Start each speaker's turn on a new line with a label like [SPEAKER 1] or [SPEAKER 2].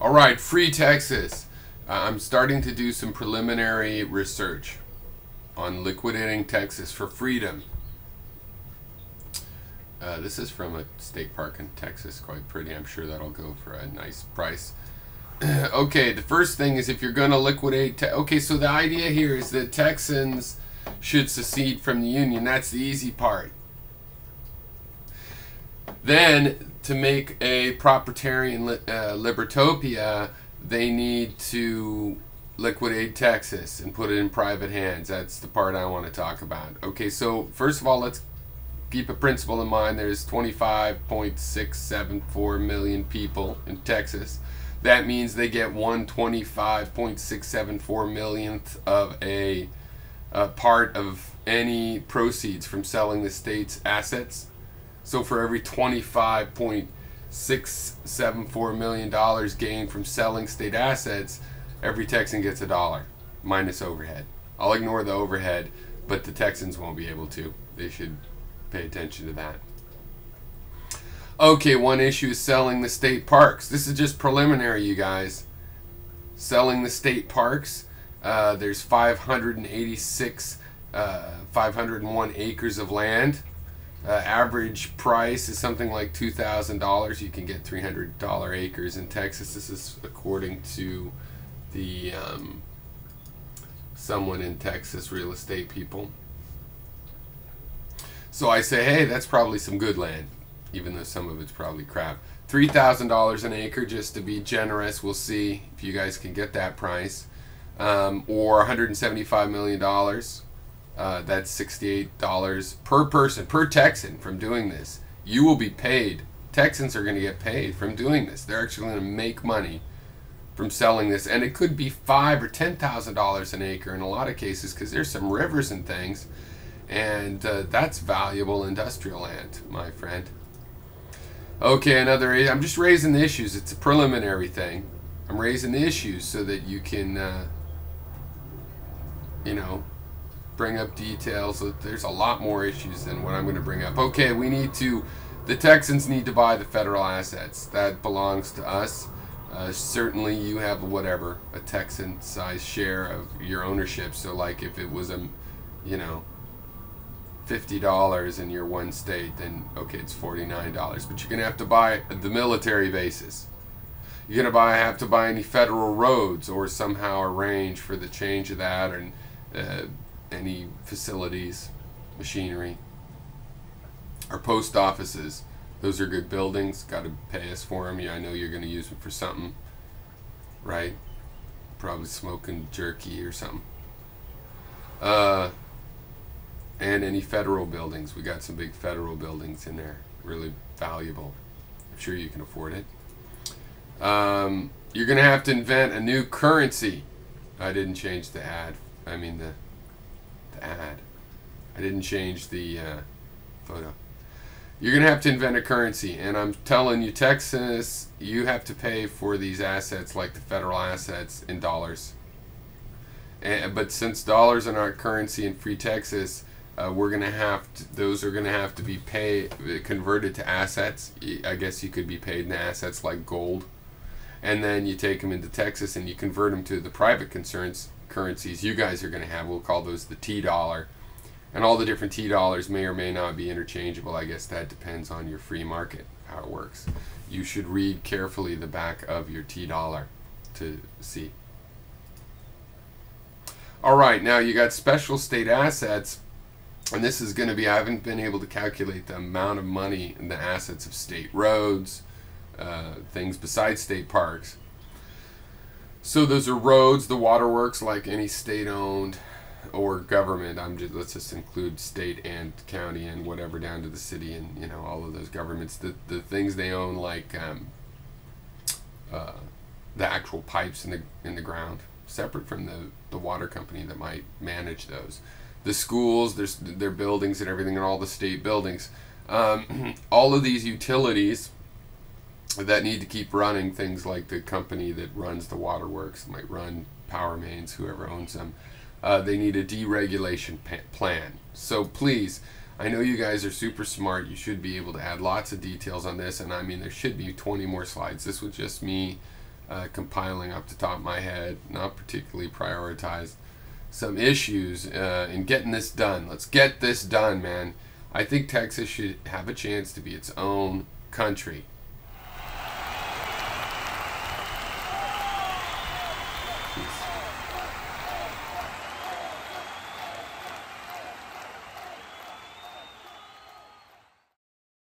[SPEAKER 1] All right, free Texas. I'm starting to do some preliminary research on liquidating Texas for freedom. This is from a state park in Texas, quite pretty. I'm sure that'll go for a nice price. Okay, the first thing is if you're going to liquidate... okay, so the idea here is that Texans should secede from the Union. That's the easy part. Then, to make a proprietarian libertopia, they need to liquidate Texas and put it in private hands. That's the part I want to talk about. Okay, so first of all, let's keep a principle in mind. There's 25.674 million people in Texas. That means they get 125.674 millionth of a part of any proceeds from selling the state's assets. So for every $25.674 million gained from selling state assets, every Texan gets $1 minus overhead. I'll ignore the overhead, but the Texans won't be able to. They should pay attention to that. Okay, one issue is selling the state parks. This is just preliminary, you guys. Selling the state parks. There's 501 acres of land. Average price is something like $2,000. You can get $300 acres in Texas. This is according to the someone in Texas, real estate people. So I say, hey, that's probably some good land, even though some of it's probably crap. $3,000 an acre, just to be generous. We'll see if you guys can get that price. Or $175 million. That's $68 per person, per Texan from doing this. You will be paid. Texans are going to get paid from doing this. They're actually going to make money from selling this. And it could be $5,000 or $10,000 an acre in a lot of cases, because there's some rivers and things. And that's valuable industrial land, my friend. Okay, I'm just raising the issues. It's a preliminary thing. I'm raising the issues so that you can, you know, bring up details. There's a lot more issues than what I'm going to bring up. Okay, the Texans need to buy the federal assets. That belongs to us. Certainly you have a Texan-sized share of your ownership. So like if it was $50 in your one state, then okay, it's $49. But you're going to have to buy the military bases. You're going to have to buy any federal roads, or somehow arrange for the change of that, or any facilities, machinery, or post offices. Those are good buildings. Got to pay us for them. Yeah, I know you're going to use them for something, right? Probably smoking jerky or something. And any federal buildings. We got some big federal buildings in there. Really valuable. I'm sure you can afford it. You're going to have to invent a new currency. I didn't change the ad. I mean the ad. I didn't change the photo. You're going to have to invent a currency. And I'm telling you, Texas, you have to pay for these assets, like the federal assets, in dollars. But since dollars are not currency in free Texas, those are going to have to be converted to assets. I guess you could be paid in assets like gold. And then you take them into Texas and you convert them to the private currencies you guys are going to have. We'll call those the T-dollar. And all the different T-dollars may or may not be interchangeable. I guess that depends on your free market, how it works. You should read carefully the back of your T-dollar to see. All right, now you got special state assets. And this is going to be, I haven't been able to calculate the amount of money in the assets of state roads, things besides state parks. So those are roads, the waterworks, like any state-owned or government. Let's just include state and county and whatever down to the city, and all of those governments. The things they own, like the actual pipes in the ground, separate from the water company that might manage those. The schools, their buildings and everything, and all the state buildings. All of these utilities that need to keep running, things like the company that runs the waterworks, might run power mains, whoever owns them, they need a deregulation plan. So please, I know you guys are super smart. You should be able to add lots of details on this, and I mean there should be 20 more slides. This was just me compiling off the top of my head, not particularly prioritized some issues in getting this done. Let's get this done, man. I think Texas should have a chance to be its own country.